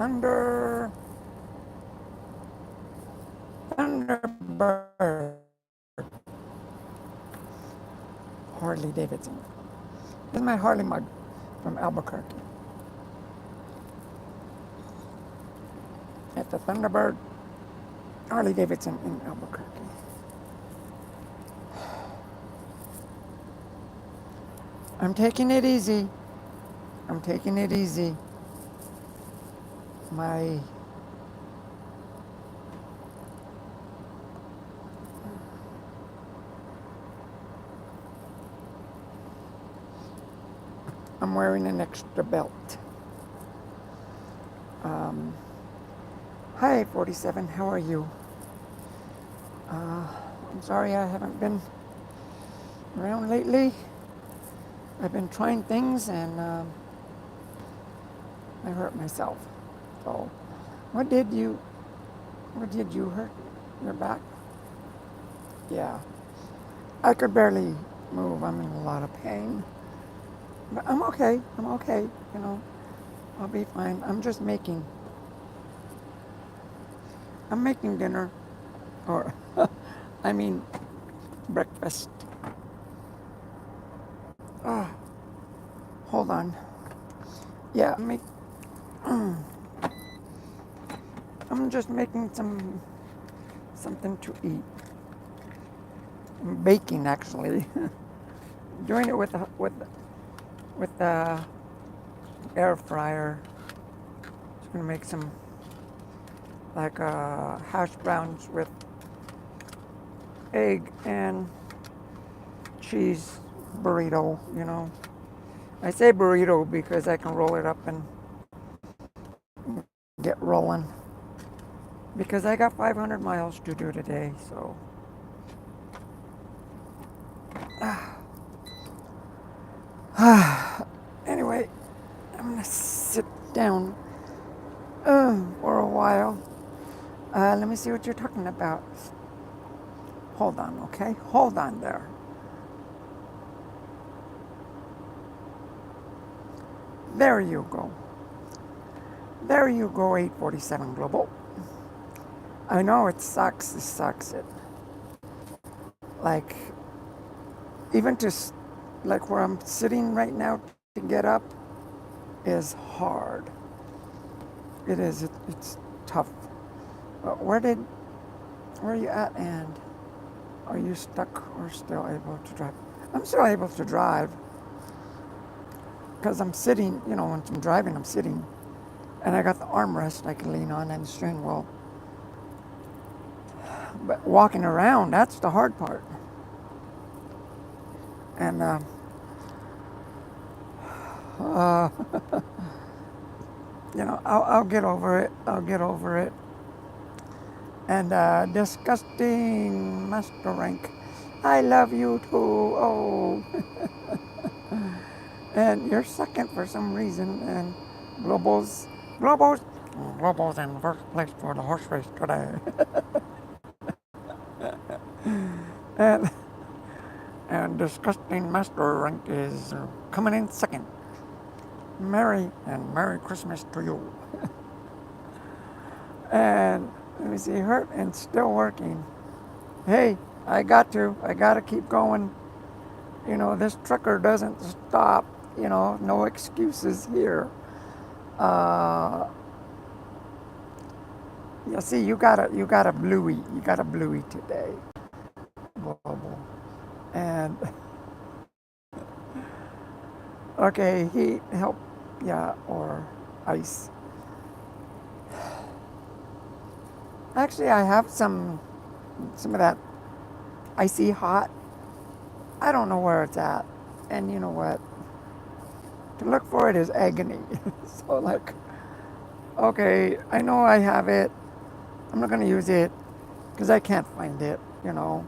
Thunderbird, Harley Davidson. This is my Harley mug from Albuquerque. At the Thunderbird, Harley Davidson in Albuquerque. I'm taking it easy. I'm taking it easy. My I'm wearing an extra belt. Um, Hi, 47. How are you? I'm sorry I haven't been around lately. I've been trying things and I hurt myself. So, what did you? What did you hurt? Your back? Yeah. I could barely move. I'm in a lot of pain. But I'm okay. I'm okay. You know, I'll be fine. I'm making dinner, or I mean breakfast. Oh, hold on. Yeah, I'm just making something to eat. I'm baking actually. Doing it with the air fryer. Just gonna make some like hash browns with egg and cheese burrito. You know, I say burrito because I can roll it up and get rolling. Because I got 500 miles to do today, so. Anyway, I'm gonna sit down for a while. Let me see what you're talking about. Hold on, okay? Hold on there. There you go. There you go, 847 Global. I know it sucks. It sucks. It like even like where I'm sitting right now to get up is hard. It is. It's tough. But where are you at? And are you stuck or still able to drive? I'm still able to drive because I'm sitting. You know, when I'm driving, I'm sitting, and I got the armrest I can lean on and the steering wheel. But walking around, that's the hard part. And uh, you know, I'll get over it. I'll get over it. And disgusting master rank. I love you too. Oh, and you're second for some reason. And globals, globals, globals in first place for the horse race today. and and disgusting master rank is coming in second. Merry Christmas to you. And let me see, hurt and still working. Hey, I gotta keep going. You know, this trucker doesn't stop. You know, no excuses here. Uh, you see, you got a bluey today, global, and okay, heat help, yeah, or ice. Actually, I have some of that icy hot. I don't know where it's at, and you know what? To look for it is agony. So like, okay, I know I have it. I'm not gonna use it because I can't find it. You know,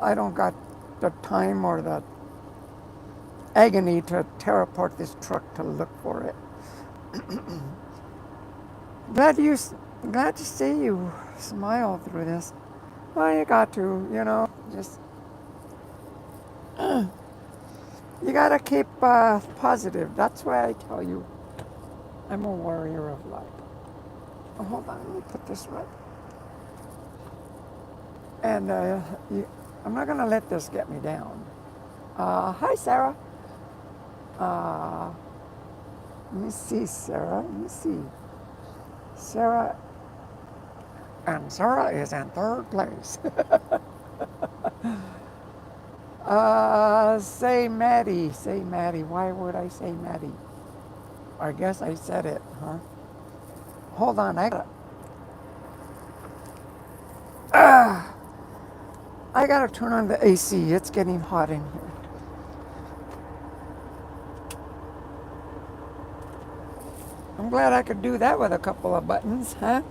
I don't got the time or the agony to tear apart this truck to look for it. glad you, glad to see you smile through this. Well, you got to, you know, just you gotta keep positive. That's why I tell you. I'm a warrior of light. Oh, hold on, let me put this right. And I'm not going to let this get me down. Hi, Sarah. Uh, Let me see, Sarah. Let me see. Sarah, and Sarah is in third place. Say Maddie. Say Maddie. Why would I say Maddie? I guess I said it, huh? Hold on, I gotta turn on the AC. It's getting hot in here. I'm glad I could do that with a couple of buttons, huh?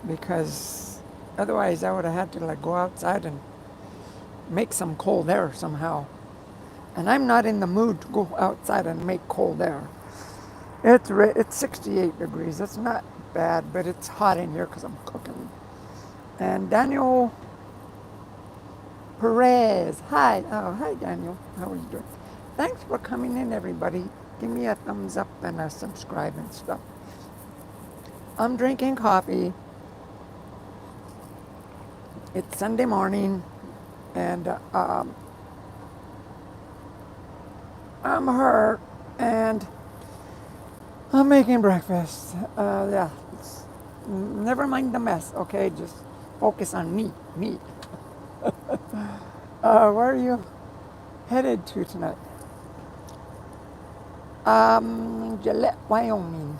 Because otherwise I would have had to like go outside and make some cold air somehow. And I'm not in the mood to go outside and make cold air. It's 68 degrees. It's not bad, but it's hot in here because I'm cooking. And Daniel Perez. Hi. Oh, hi, Daniel. How are you doing? Thanks for coming in, everybody. Give me a thumbs up and a subscribe and stuff. I'm drinking coffee. It's Sunday morning, and I'm hurt, and I'm making breakfast. Yeah. Never mind the mess, okay? Just focus on me. Me. Where are you headed to tonight? Gillette, Wyoming.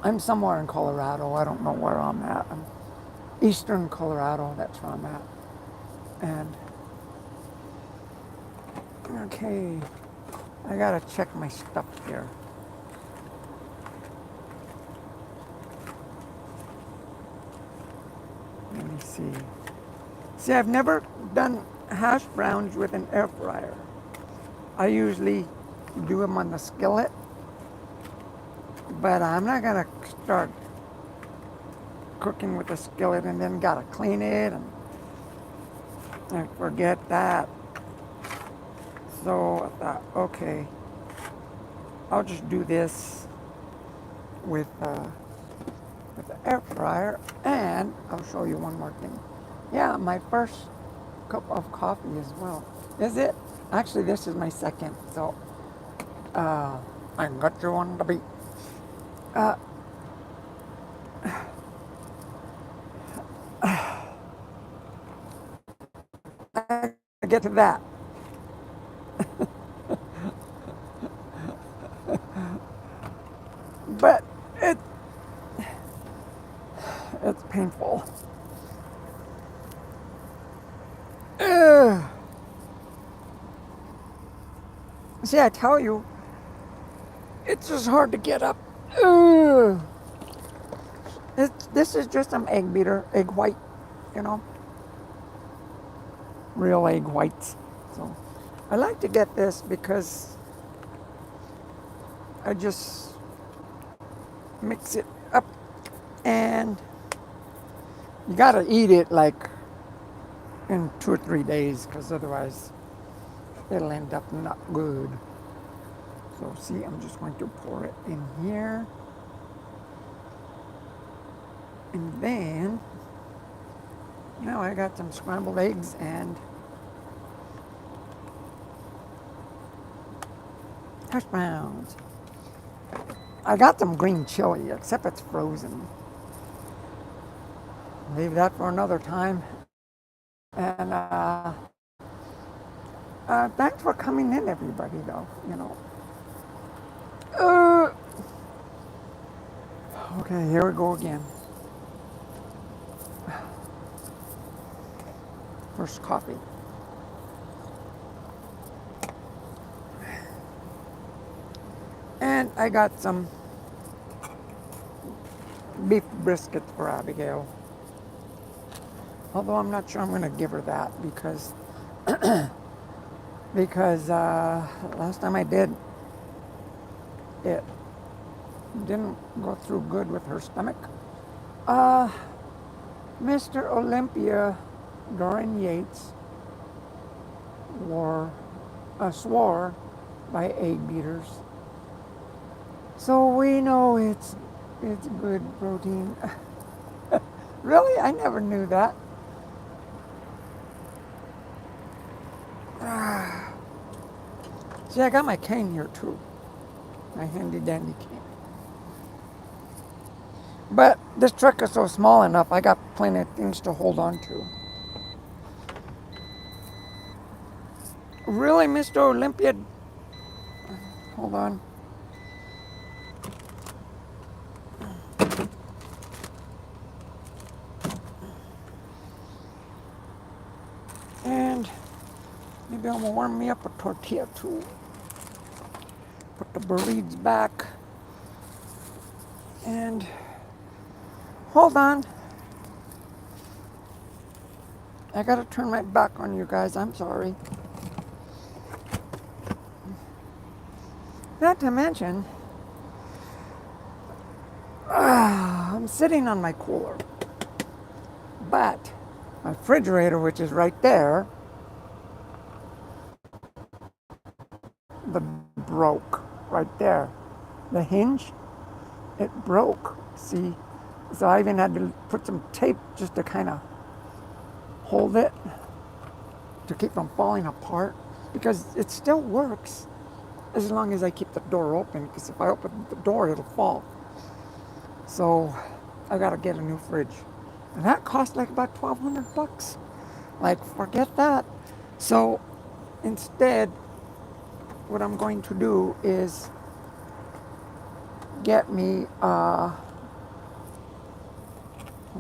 I'm somewhere in Colorado. I don't know where I'm at. I'm eastern Colorado. That's where I'm at. And okay, I gotta check my stuff here. Let me see. See, I've never done hash browns with an air fryer. I usually do them on the skillet, but I'm not gonna start cooking with the skillet and then gotta clean it and forget that. So I thought, okay, I'll just do this with the air fryer, and I'll show you one more thing. Yeah, my first cup of coffee as well. Is it? Actually, this is my second, so I got you on the beat. Uh, I get to that. But it's painful. Ugh. See, I tell you, it's just hard to get up. Ugh. This is just some egg beater, egg white, you know, real egg whites. So I like to get this because I just mix it up, and you gotta eat it like in 2 or 3 days, because otherwise it'll end up not good. So see, I'm just going to pour it in here, and then now I got some scrambled eggs and hash browns. I got some green chili, except it's frozen. Leave that for another time. And thanks for coming in, everybody, though, you know. Uh, okay, here we go again. First coffee. And I got some beef brisket for Abigail. Although I'm not sure I'm going to give her that because last time I did, it didn't go through good with her stomach. Mr. Olympia Dorian Yates swore by egg beaters. So we know it's good protein. Really? I never knew that. See, I got my cane here too. My handy dandy cane. But this truck is so small enough, I got plenty of things to hold on to. Really, Mr. Olympia? Hold on. And maybe I'm gonna warm me up a tortilla too. Put the burritos back. And hold on. I gotta turn my back on you guys. I'm sorry. Not to mention, I'm sitting on my cooler. But my refrigerator, which is right there, broke right there. The hinge, it broke. See? So I even had to put some tape just to kind of hold it to keep from falling apart, because it still works as long as I keep the door open, because if I open the door it'll fall. So I gotta get a new fridge, and that cost like about $1,200. Like, forget that. So instead, what I'm going to do is get me hold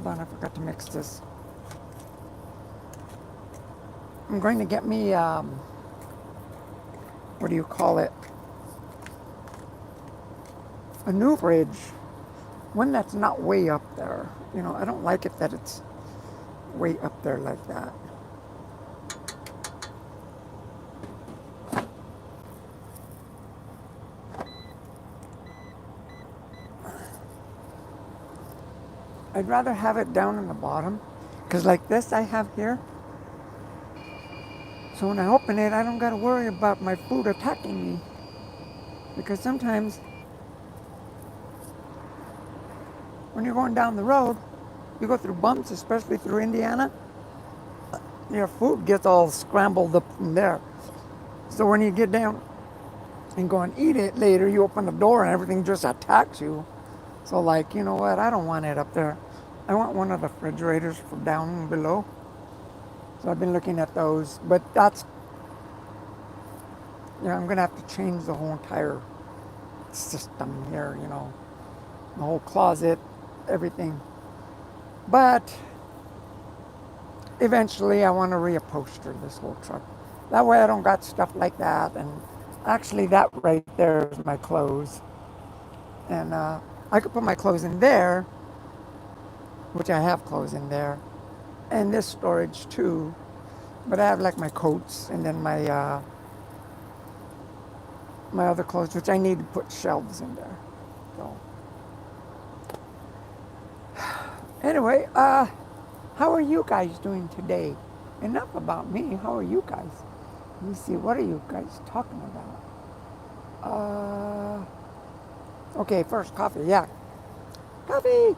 on, I forgot to mix this. I'm going to get me what do you call it, a new fridge, one that's not way up there. You know, I don't like it that it's way up there like that. I'd rather have it down in the bottom, because like this I have here, so when I open it I don't got to worry about my food attacking me, because sometimes when you're going down the road, you go through bumps, especially through Indiana, your food gets all scrambled up in there. So when you get down and go and eat it later, you open the door and everything just attacks you. So like, you know what, I don't want it up there. I want one of the refrigerators for down below. So I've been looking at those, but that's, I'm gonna have to change the whole entire system here, the whole closet, everything. But eventually I want to reupholster this whole truck. That way I don't got stuff like that. And actually that right there is my clothes. And I could put my clothes in there, which I have clothes in there, and this storage too. But I have like my coats and then my my other clothes, which I need to put shelves in there. So anyway, how are you guys doing today? Enough about me. How are you guys? Let me see. What are you guys talking about? Okay, first coffee. Yeah, coffee.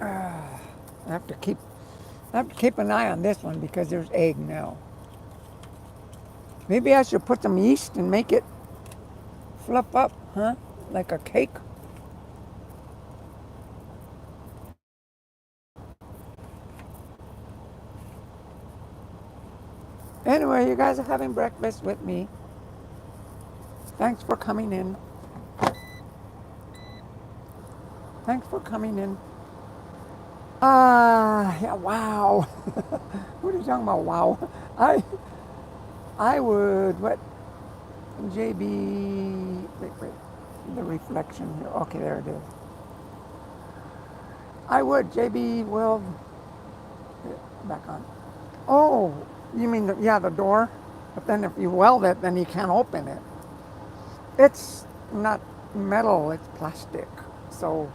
I have to keep an eye on this one because there's egg now. Maybe I should put some yeast and make it fluff up, huh? Like a cake. Anyway, you guys are having breakfast with me. Thanks for coming in. Thanks for coming in. Yeah, wow. What are you talking about, wow? I would, what? JB, wait, the reflection here. Okay, there it is. I would, JB will, back on. Oh, you mean, the door? But then if you weld it, then you can't open it. It's not metal, it's plastic. So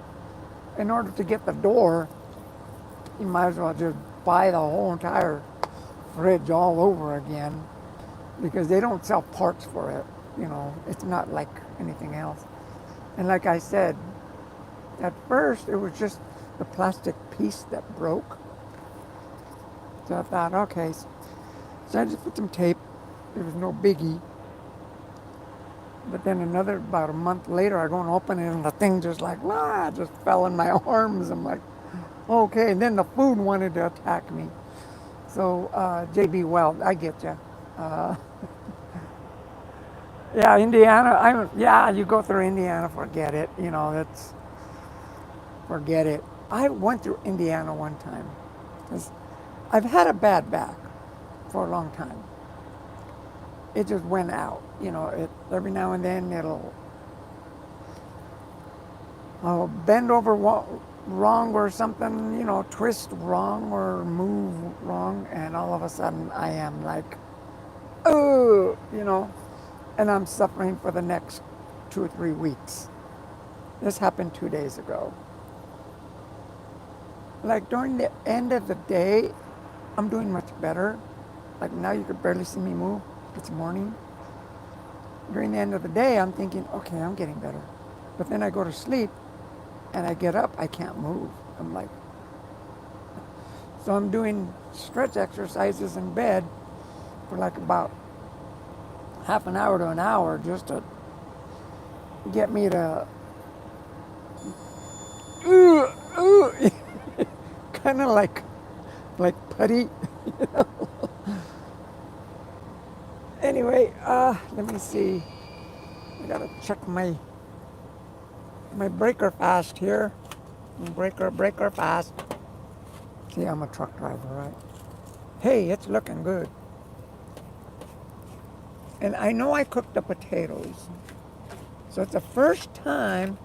in order to get the door, you might as well just buy the whole entire fridge all over again. because they don't sell parts for it. You know, it's not like anything else. And like I said, at first it was just the plastic piece that broke. So I thought, okay. So I just put some tape. It was no biggie. But then about a month later, I go and open it, and the thing just like, just fell in my arms. I'm like, okay. And then the food wanted to attack me. So, JB Weld, I get you. Uh, yeah, Indiana. You go through Indiana, forget it. You know, forget it. I went through Indiana one time because I've had a bad back for a long time. It just went out. You know, every now and then I'll bend over wrong or something, you know, twist wrong or move wrong, and all of a sudden I am like, oh, you know, and I'm suffering for the next 2 or 3 weeks. This happened 2 days ago. Like during the end of the day, I'm doing much better. Like now you could barely see me move. It's morning. During the end of the day, I'm thinking, okay, I'm getting better. But then I go to sleep and I get up, I can't move. I'm like, so I'm doing stretch exercises in bed for like about half an hour to an hour just to get me to kind of like putty. Anyway, let me see. I gotta check my breaker fast here. Breaker fast. See, I'm a truck driver, right? Hey, it's looking good. And I know I cooked the potatoes. So it's the first time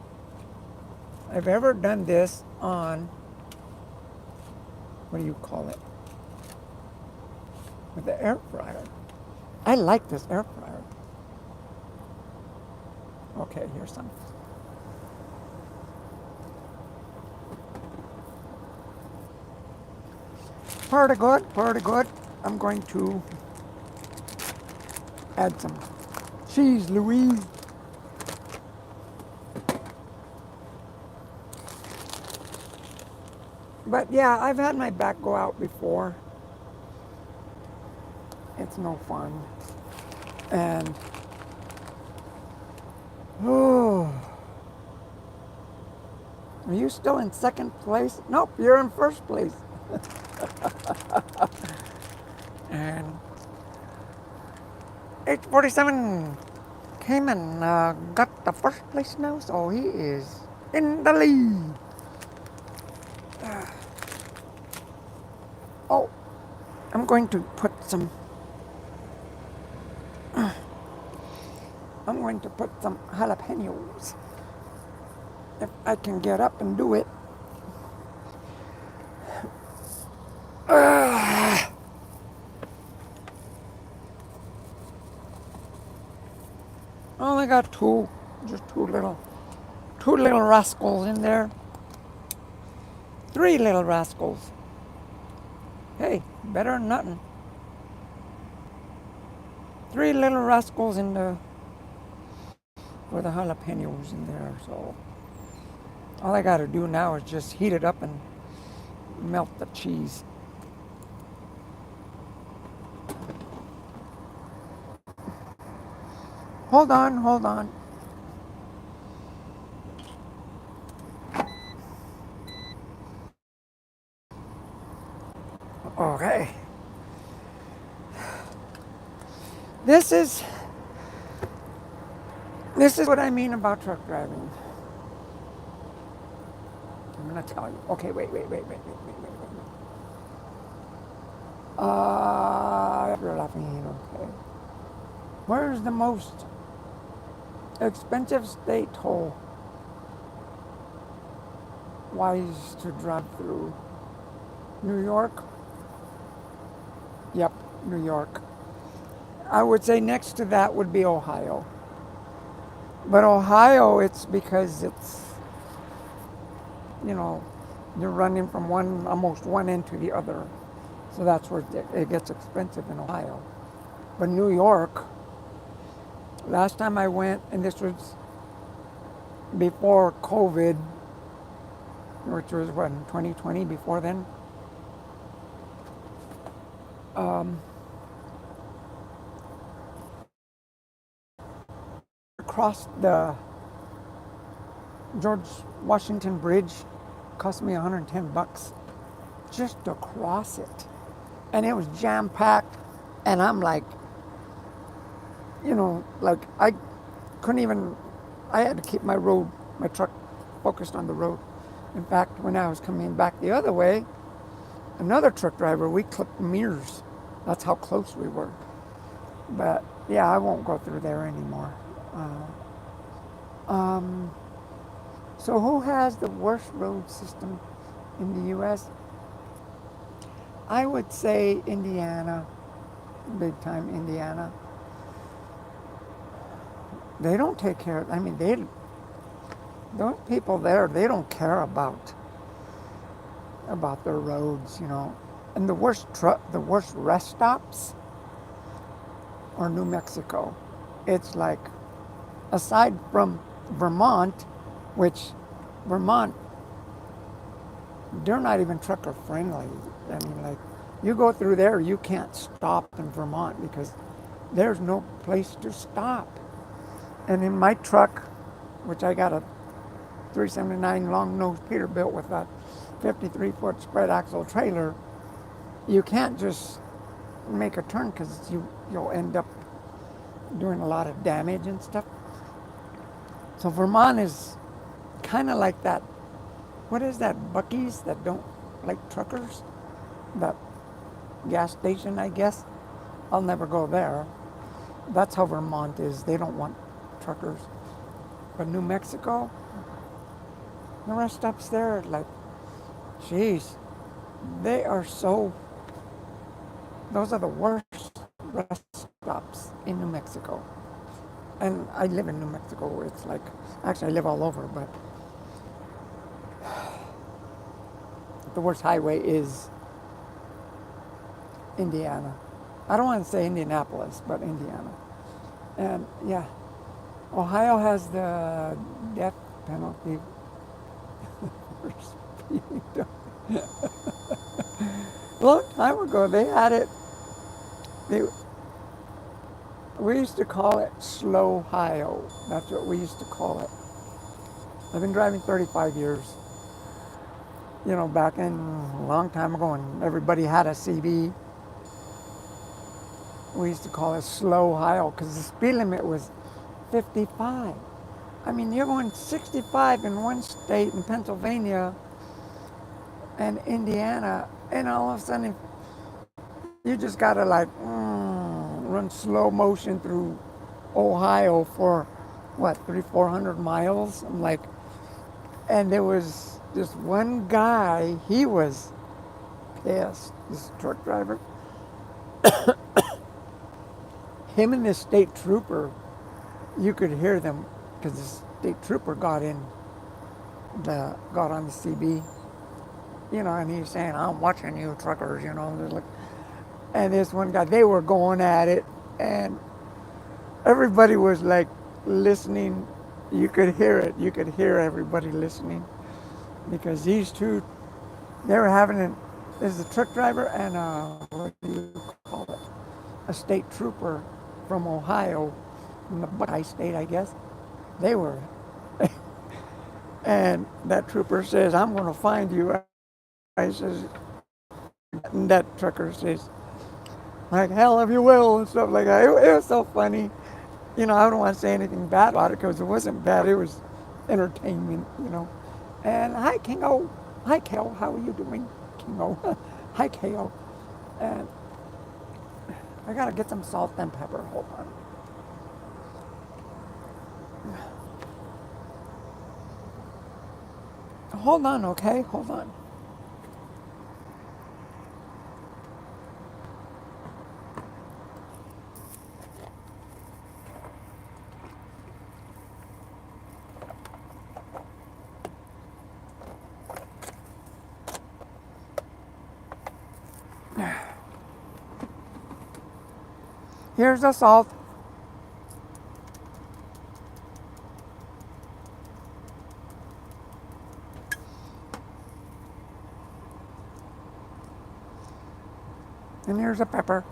I've ever done this on, what do you call it? With the air fryer. I like this air fryer. Okay, here's some. Pretty good. I'm going to add some cheese, Louise. But yeah, I've had my back go out before. It's no fun. And, oh, are you still in second place? Nope, you're in first place. And 847 came and got the first place now, so he is in the lead. Oh, I'm going to put some jalapenos. If I can get up and do it. I only got just two little rascals in there. 3 little rascals. Hey, better than nothing. 3 little rascals for the jalapenos in there. So all I got to do now is just heat it up and melt the cheese. Hold on. Okay. This is what I mean about truck driving. I'm gonna tell you. Okay, wait. You're laughing. Okay. Where's the most expensive state toll wise to drive through? New York? Yep, New York. I would say next to that would be Ohio. But Ohio, it's because it's, you're running from almost one end to the other. So that's where it gets expensive in Ohio. But New York, last time I went, and this was before COVID, which was what, in 2020, before then, um, across the George Washington Bridge cost me $110 just to cross it. And it was jam packed. And I'm like, like I couldn't even, I had to keep my truck focused on the road. In fact, when I was coming back the other way, another truck driver, we clipped mirrors. That's how close we were. But yeah, I won't go through there anymore. Um, so who has the worst road system in the U.S.? I would say Indiana, big time Indiana. They don't take care. I mean, those people there, they don't care about their roads. And the worst rest stops are New Mexico. It's like, aside from Vermont, which Vermont, they're not even trucker friendly. I mean, like, you go through there, you can't stop in Vermont because there's no place to stop. And in my truck, which I got a 379 long nose Peterbilt with a 53-foot spread axle trailer, you can't just make a turn because you'll end up doing a lot of damage and stuff. So Vermont is kind of like that. What is that? Buc-ee's that don't like truckers? That gas station, I guess. I'll never go there. That's how Vermont is. They don't want truckers. But New Mexico, the rest stops there, like, geez, they are so, those are the worst rest stops in New Mexico. And I live in New Mexico. It's like, actually, I live all over, but the worst highway is Indiana. I don't want to say Indianapolis, but Indiana. And yeah, Ohio has the death penalty for speeding. A long time ago, they had it. They, we used to call it Slow Ohio. That's what we used to call it. I've been driving 35 years. Back in a long time ago when everybody had a CB, we used to call it Slow Ohio because the speed limit was 55. I mean, you're going 65 in one state, in Pennsylvania and Indiana, and all of a sudden you just gotta like run slow motion through Ohio for what, 300-400 miles. I'm like, and there was this one guy, he was pissed, this truck driver. Him and this state trooper, you could hear them because the state trooper got on the CB, and he's saying, "I'm watching you truckers," like, and this one guy, they were going at it, and everybody was like listening. You could hear it. You could hear everybody listening because these two, they were having there's a truck driver and what do you call it? A state trooper from Ohio, from the Buckeye State, I guess. They were, and that trooper says, "I'm going to find you." I says, and that trucker says, like, "Hell if you will," and stuff like that. It was so funny. I don't want to say anything bad about it because it wasn't bad. It was entertainment. And hi, Kingo. Hi, Kel. How are you doing, Kingo? Hi, Ko. And I got to get some salt and pepper. Hold on. Hold on, okay? Hold on. Here's the salt. And here's the pepper.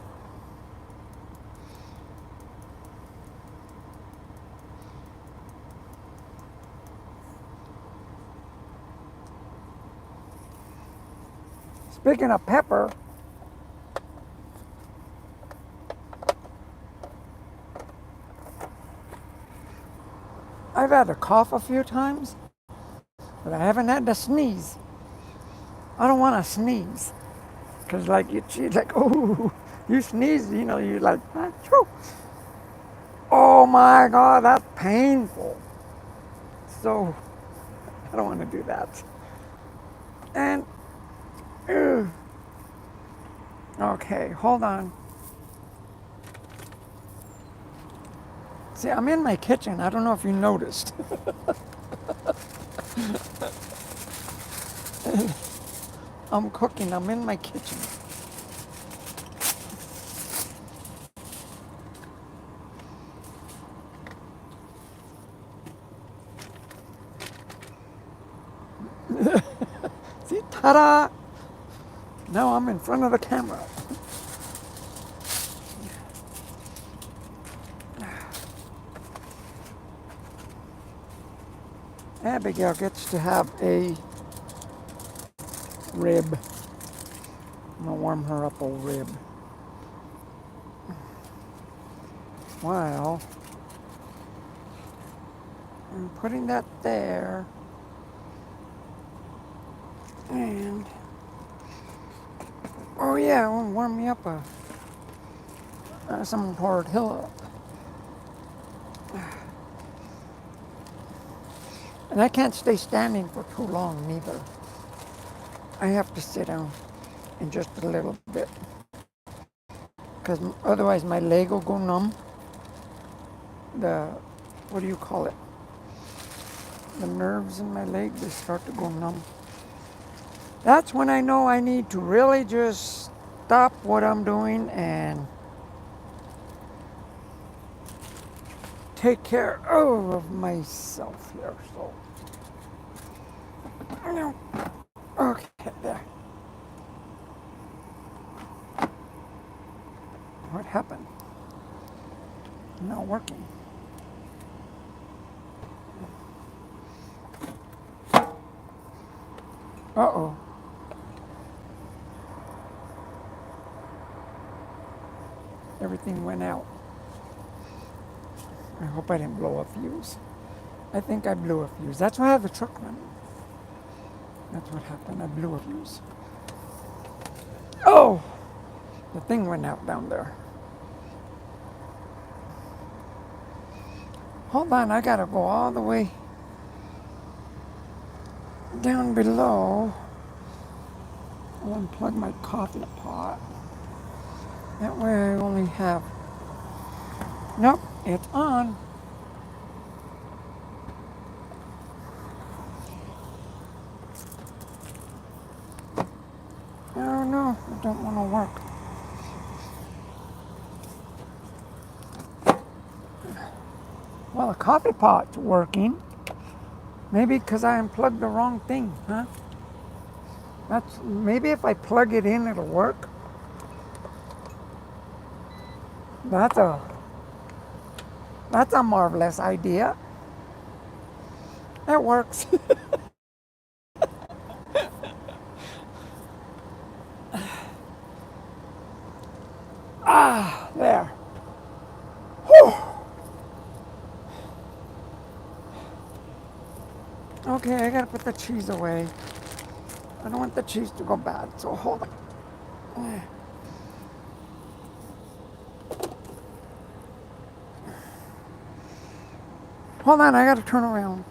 Speaking of pepper, I've had to cough a few times, but I haven't had to sneeze. I don't want to sneeze. Because like she's like, oh, you sneeze, you know, you're like, achoo. Oh my God, that's painful. So I don't want to do that. And, okay, hold on. See, I'm in my kitchen. I don't know if you noticed. I'm cooking. I'm in my kitchen. See, ta-da! Now I'm in front of the camera. Abigail gets to have a rib. I'm gonna warm her up a rib. Well, I'm putting that there. And, oh yeah, I want to warm me up some tortilla. And I can't stay standing for too long neither. I have to sit down in just a little bit. Because otherwise my leg will go numb. What do you call it? The nerves in my leg, they start to go numb. That's when I know I need to really just stop what I'm doing and take care of myself here. So, okay, there. What happened? Not working. Uh-oh. Everything went out. I hope I didn't blow a fuse. I think I blew a fuse. That's why I have the truck running. That's what happened. I blew a fuse. Oh! The thing went out down there. Hold on, I gotta go all the way down below. I'll unplug my coffee pot. That way I only have... Nope, it's on. Oh no, it don't want to work. Well, the coffee pot's working. Maybe because I unplugged the wrong thing, huh? Maybe if I plug it in, it'll work. That's a marvelous idea. It works. There. Whew. Okay, I gotta put the cheese away. I don't want the cheese to go bad, so hold on. Hold on, I gotta turn around.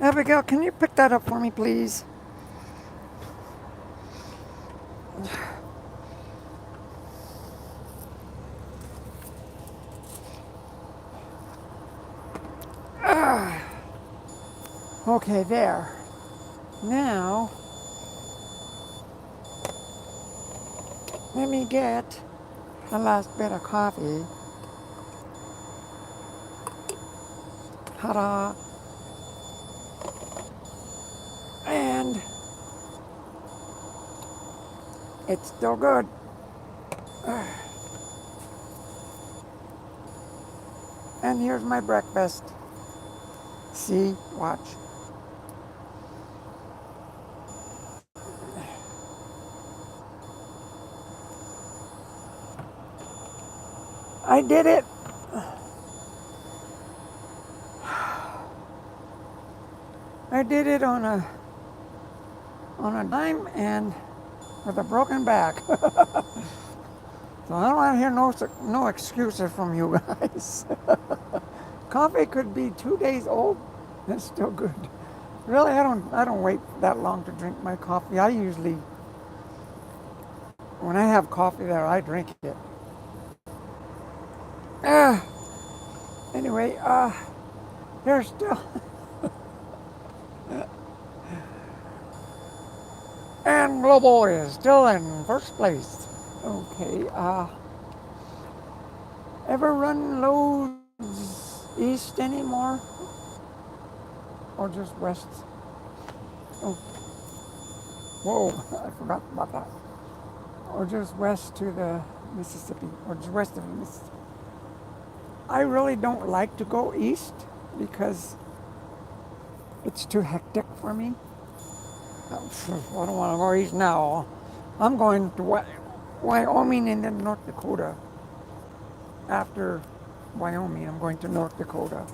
Abigail, can you pick that up for me, please? Okay, there. Now, Let me get the last bit of coffee. Ta-da! And it's still good. And here's my breakfast. See, watch. I did it. I did it on a dime and with a broken back. So I don't want to hear no excuses from you guys. Coffee could be 2 days old. It's still good. Really, I don't wait that long to drink my coffee. I usually, when I have coffee there, I drink it. Uh, anyway, there's still, and Global is still in first place. Okay, ever run loads east anymore? Or just west? Oh, whoa, I forgot about that. Or just west to the Mississippi, or just west of the Mississippi. I really don't like to go east because it's too hectic for me. I don't want to go east now. I'm going to Wyoming and then North Dakota. After Wyoming, I'm going to North Dakota.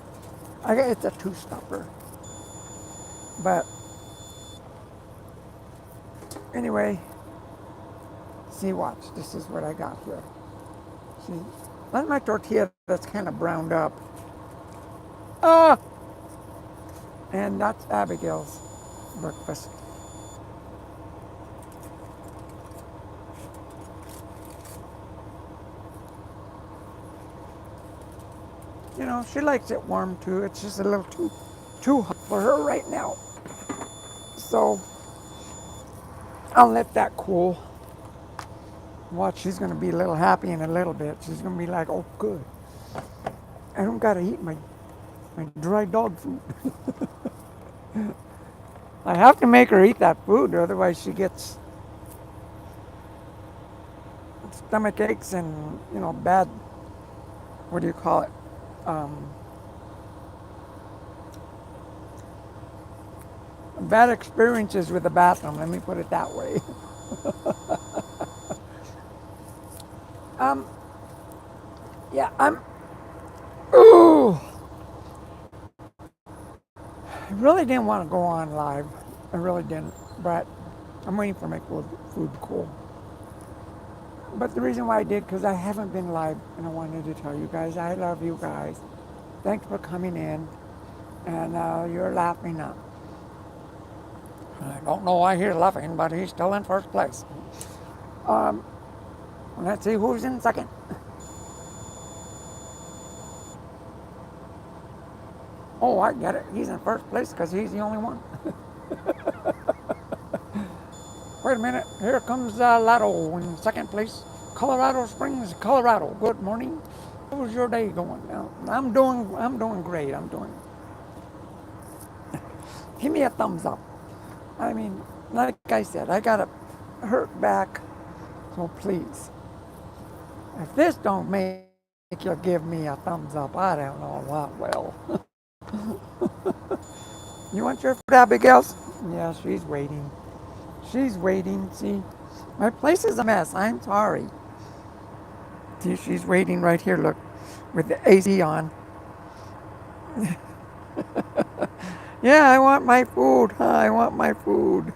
It's a two-stopper. But anyway, see, watch. This is what I got here. See, that's my tortilla that's kind of browned up. Ah! And that's Abigail's breakfast. You know, she likes it warm too. It's just a little too hot for her right now. So I'll let that cool. Watch, she's gonna be a little happy in a little bit. She's gonna be like, oh good. I don't gotta eat my dry dog food. I have to make her eat that food, otherwise she gets stomach aches and, bad, what do you call it? Um, Bad experiences with the bathroom, let me put it that way. um, yeah, ooh, I really didn't want to go on live. I really didn't, but I'm waiting for my food to cool. But the reason why I did, because I haven't been live, and I wanted to tell you guys, I love you guys. Thanks for coming in, and you're laughing up. I don't know why he's laughing, but he's still in first place. Um, let's see who's in second. Oh, I get it. He's in first place because he's the only one. Wait a minute. Here comes Lotto in second place. Colorado Springs, Colorado. Good morning. How's your day going? I'm doing great. I'm doing. Give me a thumbs up. I mean, like I said, I got a hurt back, so please, if this don't make you give me a thumbs up, I don't know what will. You want your food, Abigail? Yeah, she's waiting. She's waiting. See, my place is a mess. I'm sorry. See, she's waiting right here. Look, with the AC on. Yeah, I want my food. I want my food.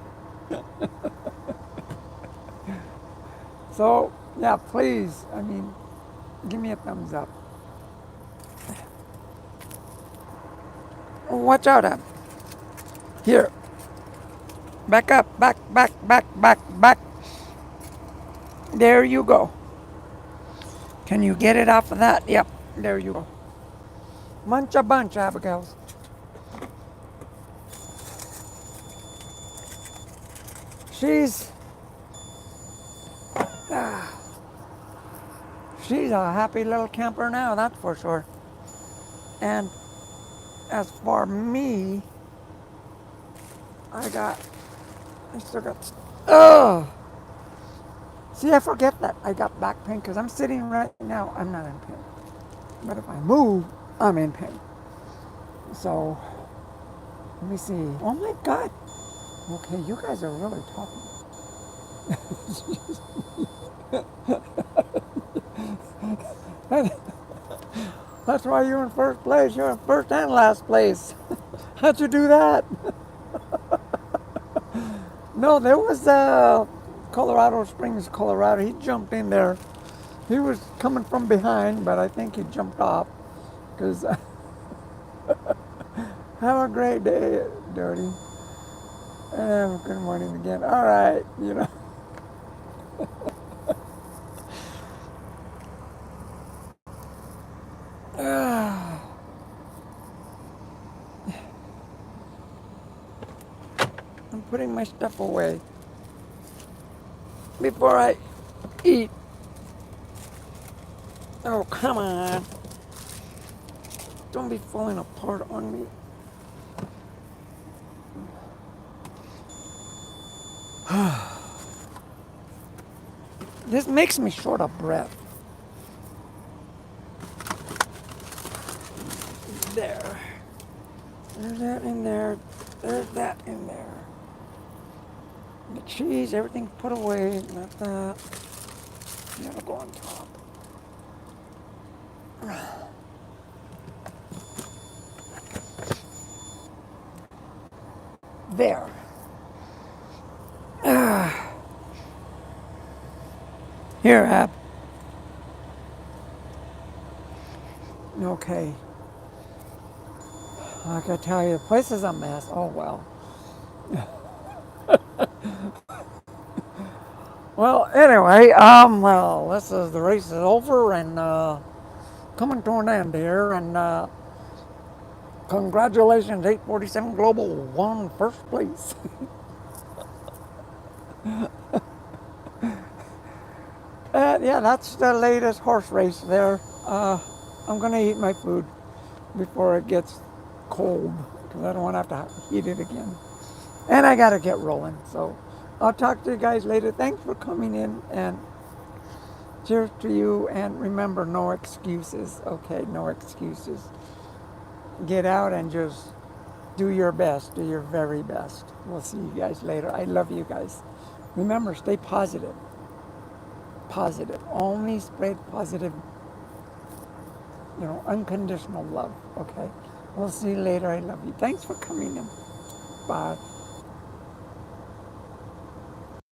So, yeah, please. I mean, give me a thumbs up. Watch out, Ab. Here. Back up. Back. There you go. Can you get it off of that? Yep. There you go. Munch a bunch, Abigail. She's she's a happy little camper now, that's for sure. And as for me, I got, I still got, oh, see, I forget that I got back pain because I'm sitting right now, I'm not in pain. But if I move, I'm in pain. So, let me see. Oh my God. Okay, you guys are really talking. That's why you're in first place. You're in first and last place. How'd you do that? No, there was Colorado Springs, Colorado. He jumped in there. He was coming from behind, but I think he jumped off. Because have a great day, Dodi. And good morning again. All right, you know. I'm putting my stuff away before I eat. Oh, come on. Don't be falling apart on me. This makes me short of breath. There. There's that in there. There's that in there. The cheese, everything put away. Not that. That'll go on top. There. Here, Ab. Okay. I gotta tell you, the place is a mess. Oh well. Well, anyway, well, this is the race is over and coming to an end here, and congratulations, 847 Global won first place. Yeah, that's the latest horse race there. I'm gonna eat my food before it gets cold because I don't want to have to heat it again. And I gotta get rolling. So I'll talk to you guys later. Thanks for coming in and cheers to you. And remember, no excuses. Okay, no excuses. Get out and just do your best. Do your very best. We'll see you guys later. I love you guys. Remember, stay positive. Positive. Only spread positive, unconditional love. Okay. We'll see you later. I love you. Thanks for coming in. Bye.